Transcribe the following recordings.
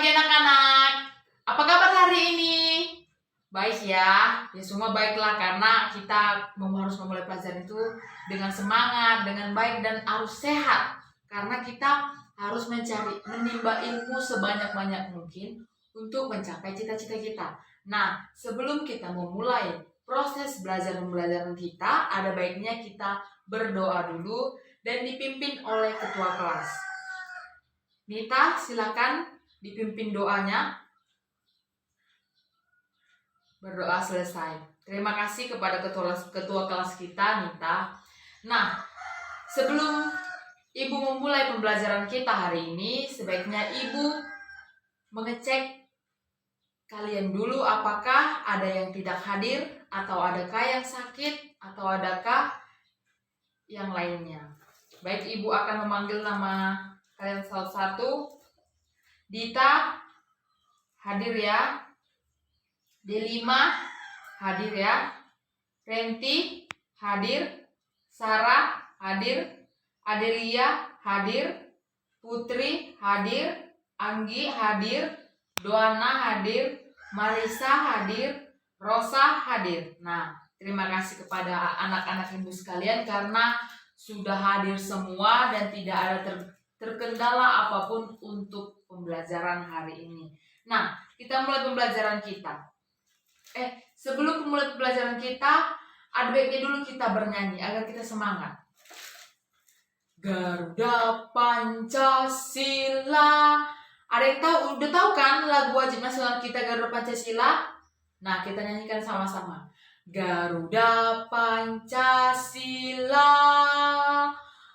pagi anak-anak. Apa kabar hari ini? Baik ya. Ya semua baiklah karena kita harus memulai pelajaran itu dengan semangat, dengan baik dan harus sehat. Karena kita harus menimba ilmu sebanyak-banyak mungkin untuk mencapai cita-cita kita. Nah, sebelum kita memulai proses belajar pembelajaran kita, ada baiknya kita berdoa dulu dan dipimpin oleh ketua kelas. Nita, silakan dipimpin doanya. Berdoa selesai. Terima kasih kepada ketua kelas kita, Nita. Nah, sebelum Ibu memulai pembelajaran kita hari ini, sebaiknya Ibu mengecek kalian dulu apakah ada yang tidak hadir, atau adakah yang sakit, atau adakah yang lainnya. Baik, Ibu akan memanggil nama kalian satu-satu. Dita, hadir ya. Delima, hadir ya. Renti, hadir. Sarah, hadir. Adelia, hadir. Putri, hadir. Anggi, hadir. Doana, hadir. Marisa, hadir. Rosa, hadir. Nah, terima kasih kepada anak-anak ibu sekalian karena sudah hadir semua dan tidak ada terkendala apapun untuk pembelajaran hari ini. Nah, kita mulai pembelajaran kita. Sebelum mulai pembelajaran kita, ada baiknya dulu kita bernyanyi agar kita semangat. Garuda Pancasila. Ada yang tahu? Udah tahu kan lagu wajib nasional kita Garuda Pancasila? Nah, kita nyanyikan sama-sama. Garuda Pancasila,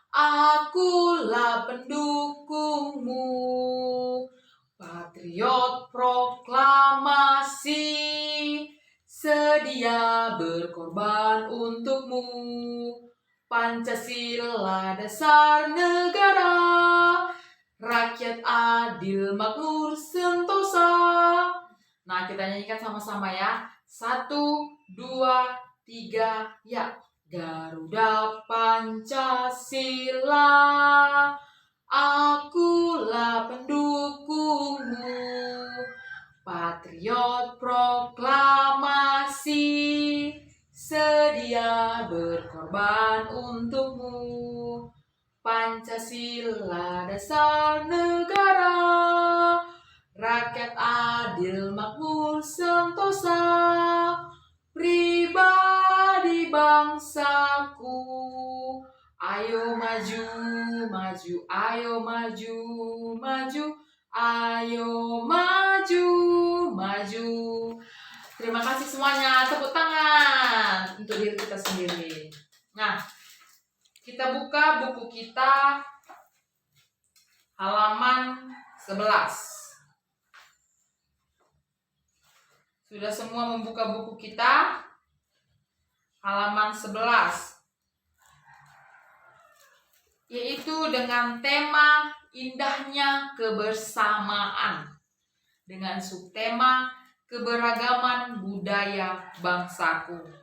akulah pendukungmu, patriot proklamasi, sedia berkorban untukmu. Pancasila dasar negara, rakyat adil makmur sentosa. Nah, kita nyanyikan sama-sama ya. 1, 2, 3, ya. Garuda Pancasila, akulah pendukungmu, patriot proklamasi, sedia berkorban untukmu. Pancasila dasar negara, rakyat adil makmur sentosa, pribadi bangsaku, ayo maju, maju, ayo maju, maju, ayo maju, maju. Terima kasih semuanya. Tepuk tangan untuk diri kita sendiri. Nah, kita buka buku kita halaman 11. Sudah semua membuka buku kita? Halaman 11. Yaitu dengan tema indahnya kebersamaan. Dengan subtema keberagaman budaya bangsaku.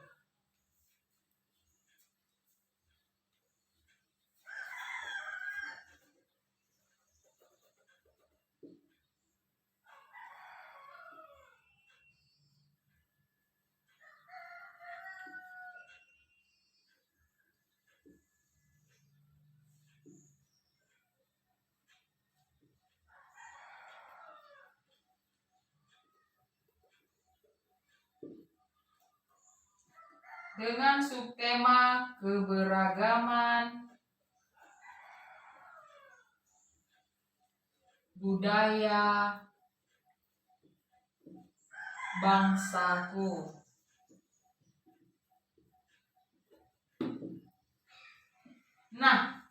Dengan subtema keberagaman budaya bangsaku. Nah,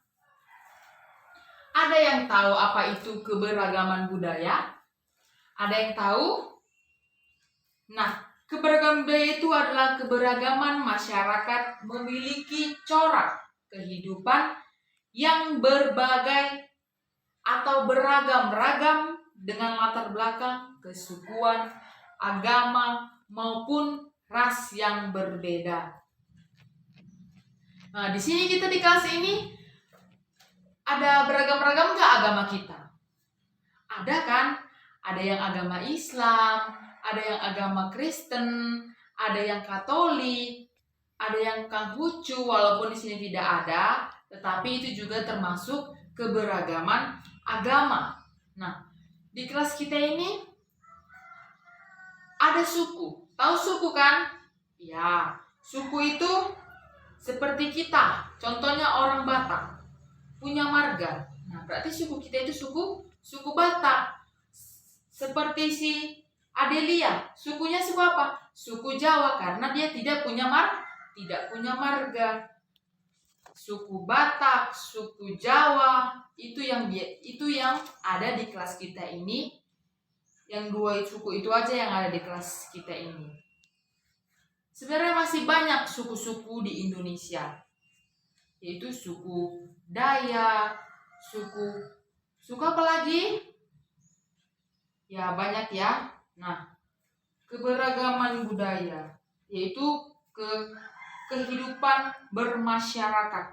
ada yang tahu apa itu keberagaman budaya? Ada yang tahu? Nah, keberagaman budaya itu adalah keberagaman masyarakat memiliki corak kehidupan yang berbagai atau beragam-ragam dengan latar belakang, kesukuan, agama, maupun ras yang berbeda. Nah, di sini kita di kelas ini ada beragam-ragam nggak agama kita? Ada kan? Ada yang agama Islam, ada yang agama Kristen, ada yang Katolik, ada yang Konghucu, walaupun di sini tidak ada, tetapi itu juga termasuk keberagaman agama. Nah, di kelas kita ini ada suku. Tahu suku kan? Ya, suku itu seperti kita. Contohnya orang Batak punya marga. Nah, berarti suku kita itu suku Batak. Seperti si Adelia, sukunya suku apa? Suku Jawa karena dia tidak punya marga. Suku Batak, suku Jawa, itu yang ada di kelas kita ini. Yang 2 suku itu aja yang ada di kelas kita ini. Sebenarnya masih banyak suku-suku di Indonesia. Yaitu suku Dayak, suku apa lagi? Ya banyak ya. Nah, keberagaman budaya yaitu kehidupan bermasyarakat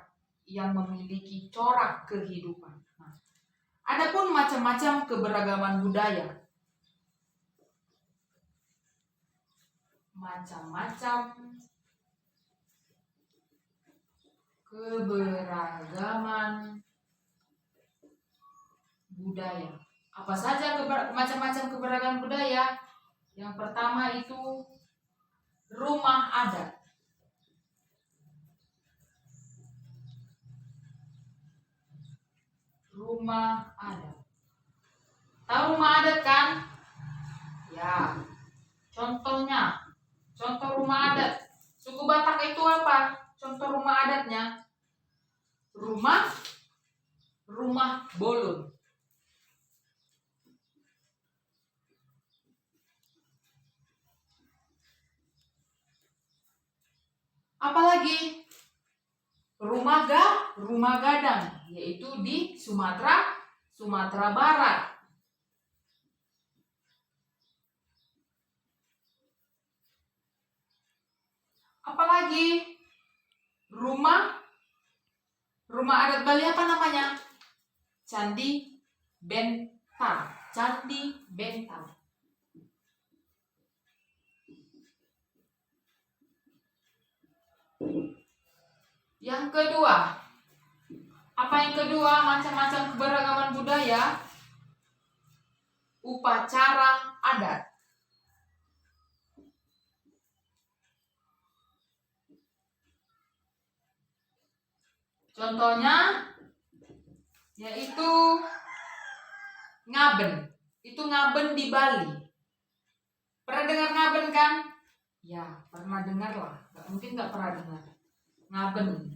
yang memiliki corak kehidupan. Nah, adapun macam-macam keberagaman budaya. Macam-macam keberagaman budaya. Apa saja macam-macam keberagaman budaya? Yang pertama itu rumah adat. Rumah adat. Tahu rumah adat kan? Ya. Contoh rumah adat. Suku Batak itu apa? Contoh rumah adatnya. Rumah bolon. Apalagi rumah gadang, yaitu di Sumatera Barat. Apalagi rumah adat Bali apa namanya? Candi Bentar. Yang kedua, apa yang kedua? Macam-macam keberagaman budaya, upacara adat. Contohnya yaitu ngaben. Itu ngaben di Bali. Pernah dengar ngaben kan? Ya, pernah dengar lah. Mungkin nggak pernah dengar. Ngaben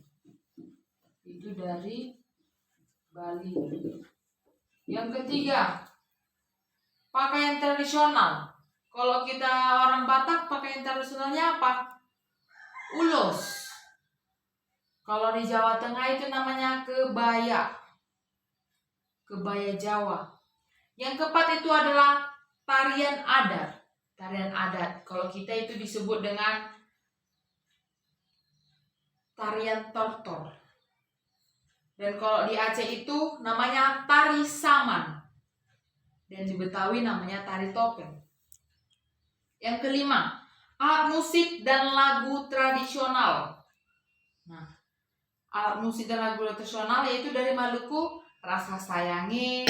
itu dari Bali. Yang ketiga, pakaian tradisional. Kalau kita orang Batak, pakaian tradisionalnya apa? Ulos. Kalau di Jawa Tengah itu namanya kebaya. Kebaya Jawa. Yang keempat itu adalah tarian adat. Tarian adat. Kalau kita itu disebut dengan tarian tortor. Dan kalau di Aceh itu namanya tari saman. Dan di Betawi namanya tari topeng. Yang kelima, alat musik dan lagu tradisional. Nah, alat musik dan lagu tradisional yaitu dari Maluku, Rasa Sayangi,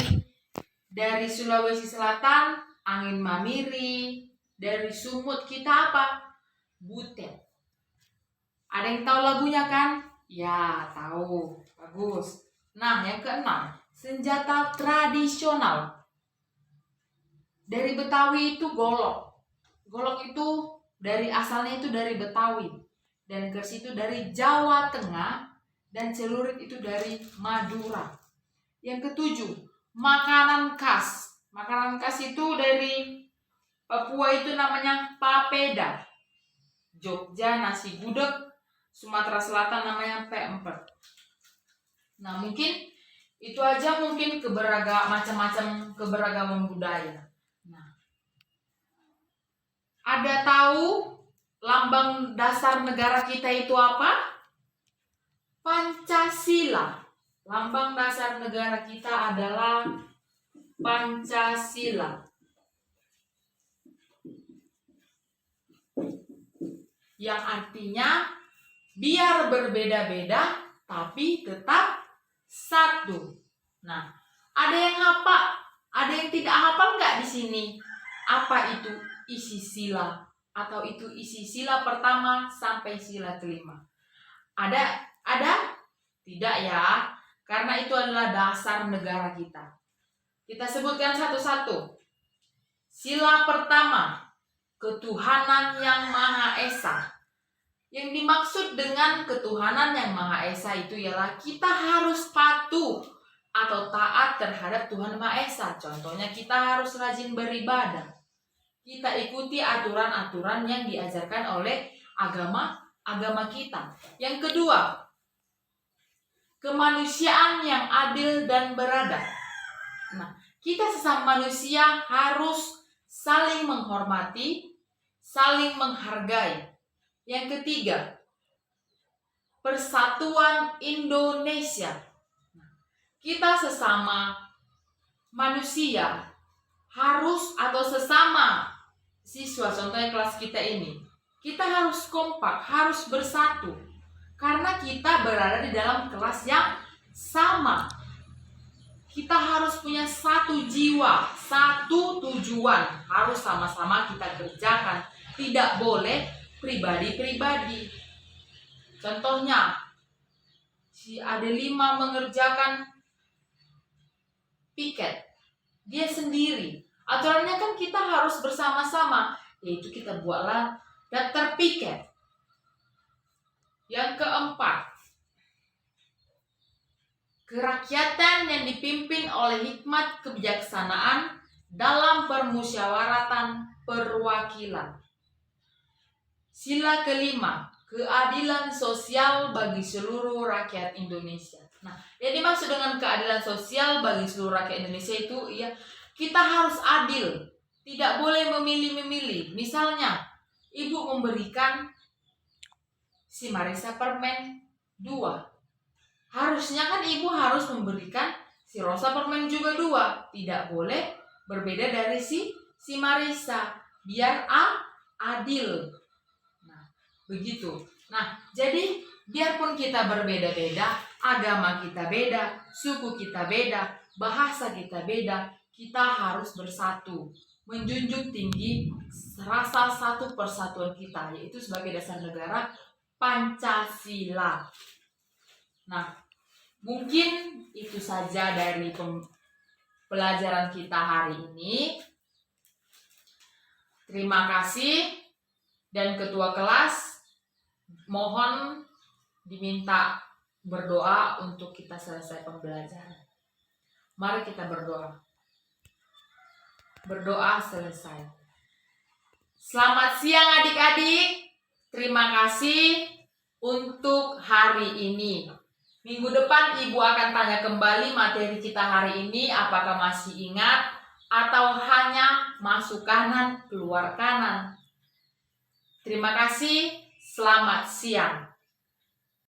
dari Sulawesi Selatan, Angin Mamiri, dari Sumut kita apa? Butet. Ada yang tahu lagunya kan? Ya, tahu. Bagus. Nah, yang keenam, senjata tradisional. Dari Betawi itu golok. Golok itu asalnya itu dari Betawi. Dan kers itu dari Jawa Tengah. Dan celurit itu dari Madura. Yang ketujuh, makanan khas. Makanan khas itu dari Papua itu namanya papeda. Jogja nasi gudeg. Sumatera Selatan namanya pempek. Nah, mungkin itu aja mungkin macam-macam keberagaman budaya. Nah, ada tahu lambang dasar negara kita itu apa? Pancasila. Lambang dasar negara kita adalah Pancasila. yang artinya biar berbeda-beda tapi tetap satu. Nah, ada yang hafal, ada yang tidak hafal nggak di sini? Apa itu isi sila? Atau itu isi sila pertama sampai sila kelima? Ada? Tidak ya, karena itu adalah dasar negara kita. Kita sebutkan satu-satu. Sila pertama, ketuhanan yang Maha Esa. Yang dimaksud dengan ketuhanan yang Maha Esa itu ialah kita harus patuh atau taat terhadap Tuhan Maha Esa. Contohnya kita harus rajin beribadah. Kita ikuti aturan-aturan yang diajarkan oleh agama kita. Yang kedua, kemanusiaan yang adil dan beradab. Nah, kita sesama manusia harus saling menghormati, saling menghargai. Yang ketiga, persatuan Indonesia. Kita sesama manusia harus, atau sesama siswa, contohnya kelas kita ini, kita harus kompak, harus bersatu. Karena kita berada di dalam kelas yang sama. Kita harus punya satu jiwa, satu tujuan. Harus sama-sama kita kerjakan. Tidak boleh pribadi-pribadi. Contohnya, si Adelima mengerjakan piket. Dia sendiri. Aturannya kan kita harus bersama-sama. Yaitu kita buatlah daftar piket. Yang keempat, kerakyatan yang dipimpin oleh hikmat kebijaksanaan dalam permusyawaratan perwakilan. Sila kelima, keadilan sosial bagi seluruh rakyat Indonesia. Nah, yang dimaksud dengan keadilan sosial bagi seluruh rakyat Indonesia itu ya kita harus adil, tidak boleh memilih-memilih. Misalnya, ibu memberikan si Marisa permen 2. Harusnya kan ibu harus memberikan si Rosa permen juga 2. Tidak boleh berbeda dari si Marisa. Biar adil. Nah, begitu. Nah, jadi biarpun kita berbeda-beda, agama kita beda, suku kita beda, bahasa kita beda, kita harus bersatu. Menjunjung tinggi rasa satu persatuan kita, yaitu sebagai dasar negara Pancasila. Nah, mungkin itu saja dari pelajaran kita hari ini. Terima kasih. Dan ketua kelas mohon diminta berdoa untuk kita selesai pembelajaran. Mari kita berdoa. Berdoa selesai. Selamat siang adik-adik. Terima kasih untuk hari ini. Minggu depan Ibu akan tanya kembali materi kita hari ini, apakah masih ingat atau hanya masuk kanan, keluar kanan. Terima kasih, selamat siang.